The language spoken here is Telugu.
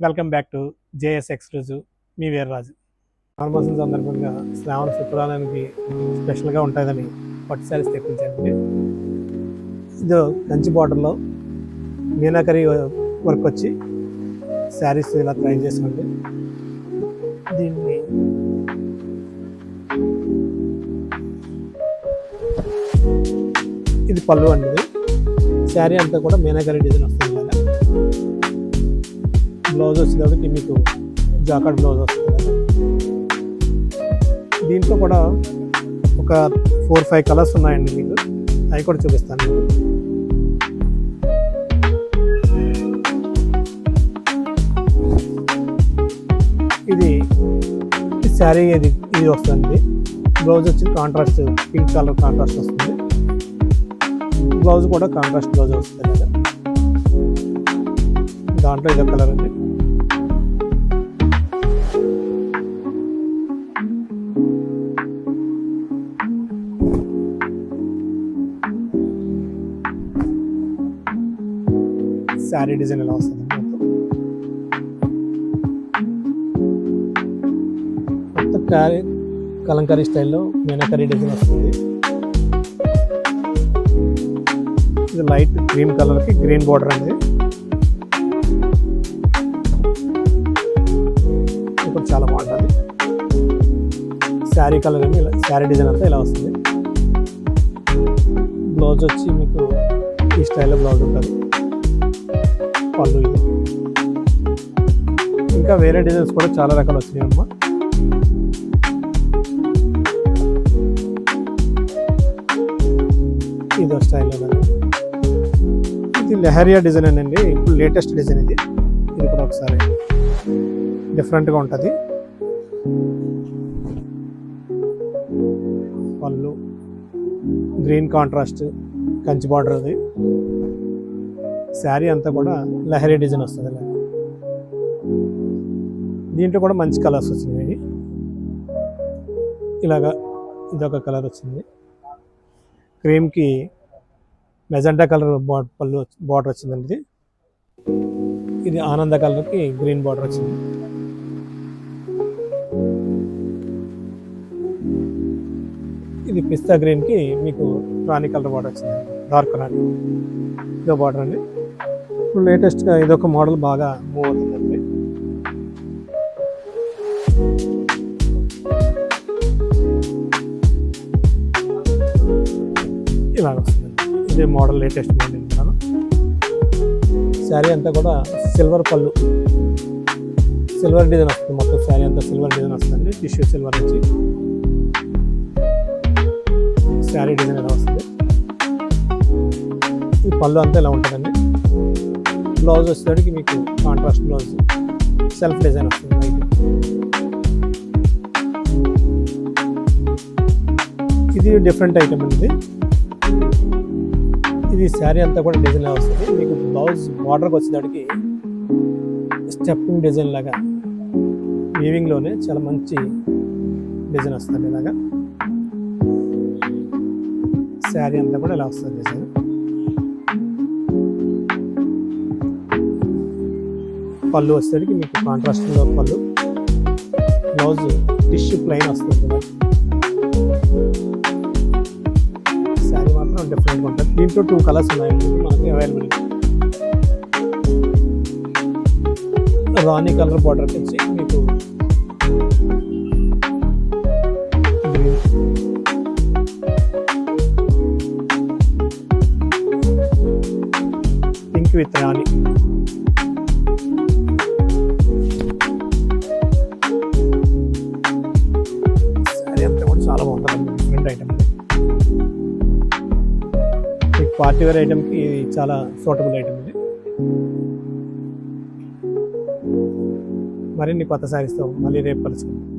Welcome back to JS exclusive మీ వీర్రాజు. మాసం సందర్భంగా శ్రావణ శుక్రవారానికి స్పెషల్గా ఉంటుందని పట్టు శారీస్ తెప్పించానండి. ఇది కంచి బార్డర్లో మీనాకరీ వర్క్ వచ్చి శారీస్ ఇలా ట్రై చేసుకోండి. దీన్ని ఇది పళ్ళు అండి. శారీ అంతా కూడా మీనాకరీ డిజైన్ వస్తుంది కదా. బ్లౌజ్ వచ్చేటప్పటికి మీకు జాకెట్ బ్లౌజ్ వస్తుంది కదా. దీంట్లో కూడా ఒక 4-5 కలర్స్ ఉన్నాయండి. మీకు అవి కూడా చూపిస్తాను. ఇది శారీ ఇది వస్తుంది. బ్లౌజ్ వచ్చి కాంట్రాస్ట్ పింక్ కలర్ కాంట్రాస్ట్ వస్తుంది. బ్లౌజ్ కూడా కాంట్రాస్ట్ బ్లౌజ్ వస్తుంది కదా. దాంట్లో ఇదొక కలర్ ఉంది. శారీ డిజైన్ ఎలా వస్తుంది మొత్తం కలంకారీ స్టైల్లో మీనాకరీ డిజైన్ వస్తుంది. ఇది లైట్ క్రీమ్ కలర్కి గ్రీన్ బార్డర్ అనేది. ఇప్పుడు చాలా బాగుంటుంది. శారీ కలర్ ఏమి శారీ డిజైన్ అంతా ఇలా వస్తుంది. బ్లౌజ్ వచ్చి మీకు ఈ స్టైల్లో బ్లౌజ్ ఉంటుంది. పళ్ళు ఇది. ఇంకా వేరే డిజైన్స్ కూడా చాలా రకాలు వచ్చినాయి అమ్మా. ఇదో స్టైల్లో ఇది లెహరియా డిజైన్ అండి. ఇప్పుడు లేటెస్ట్ డిజైన్ ఇది. ఇది కూడా ఒకసారి డిఫరెంట్గా ఉంటుంది. పళ్ళు గ్రీన్ కాంట్రాస్ట్ కంచి బార్డర్ అది. శారీ అంతా కూడా లెహరియా డిజైన్ వస్తుంది. దీంట్లో కూడా మంచి కలర్స్ వచ్చినాయి. ఇలాగా ఇదొక కలర్ వచ్చింది. క్రీమ్కి మెజెంటా కలర్ పళ్ళు బార్డర్ వచ్చిందండి. ఇది ఆనంద కలర్కి గ్రీన్ బార్డర్ వచ్చింది. ఇది పిస్తా గ్రీన్కి మీకు రాణి కలర్ బార్డర్ వచ్చింది. డార్క్ రాణి ఇదో బార్డర్ అండి. ఇప్పుడు లేటెస్ట్గా ఇదొక మోడల్ బాగా మూవ్ అవుతుందండి. ఇలాగ వస్తుంది. ఇదే మోడల్ లేటెస్ట్ మోడల్ ఇస్తున్నాను. శారీ అంతా కూడా సిల్వర్ పళ్ళు సిల్వర్ డిజైన్ వస్తుంది. మొత్తం శారీ అంతా సిల్వర్ డిజైన్ వస్తుంది. టిష్యూ సిల్వర్ వచ్చి శారీ డిజైన్ ఎలా వస్తుంది. ఈ పళ్ళు అంతా ఇలా ఉంటుందండి. బ్లౌజ్ వచ్చేసరికి మీకు కాంట్రాస్ట్ బ్లౌజ్ సెల్ఫ్ డిజైన్ వస్తుంది. ఇది డిఫరెంట్ ఐటమ్ అండి. ఇది శారీ అంతా కూడా డిజైన్ వస్తుంది. మీకు బ్లౌజ్ బార్డర్కి వచ్చేసరికి స్టెప్పింగ్ డిజైన్ లాగా వీవింగ్లోనే చాలా మంచి డిజైన్ వస్తుంది. ఇలాగా శారీ అంతా కూడా ఇలా వస్తుంది డిజైన్. పళ్ళు వచ్చేసరికి మీకు కాంట్రాస్ట్లో పళ్ళు. బ్లౌజ్ టిష్యూ ప్లెయిన్ వస్తుంది. శారీ మాత్రం డిఫరెంట్గా ఉంటుంది. దీంట్లో 2 కలర్స్ ఉన్నాయండి మనకి అవైలబుల్. రాణి కలర్ బార్డర్కి వచ్చి మీకు గ్రీన్, పింక్ విత్ రాణి. చాలా బాగుంటుంది. Different item. పార్టీ వేర్ ఐటమ్కి చాలా సూటబుల్ ఐటమ్ ఇది. మరిన్ని కొత్త శారీస్తో మళ్ళీ రేపు కలుసుకుందాం.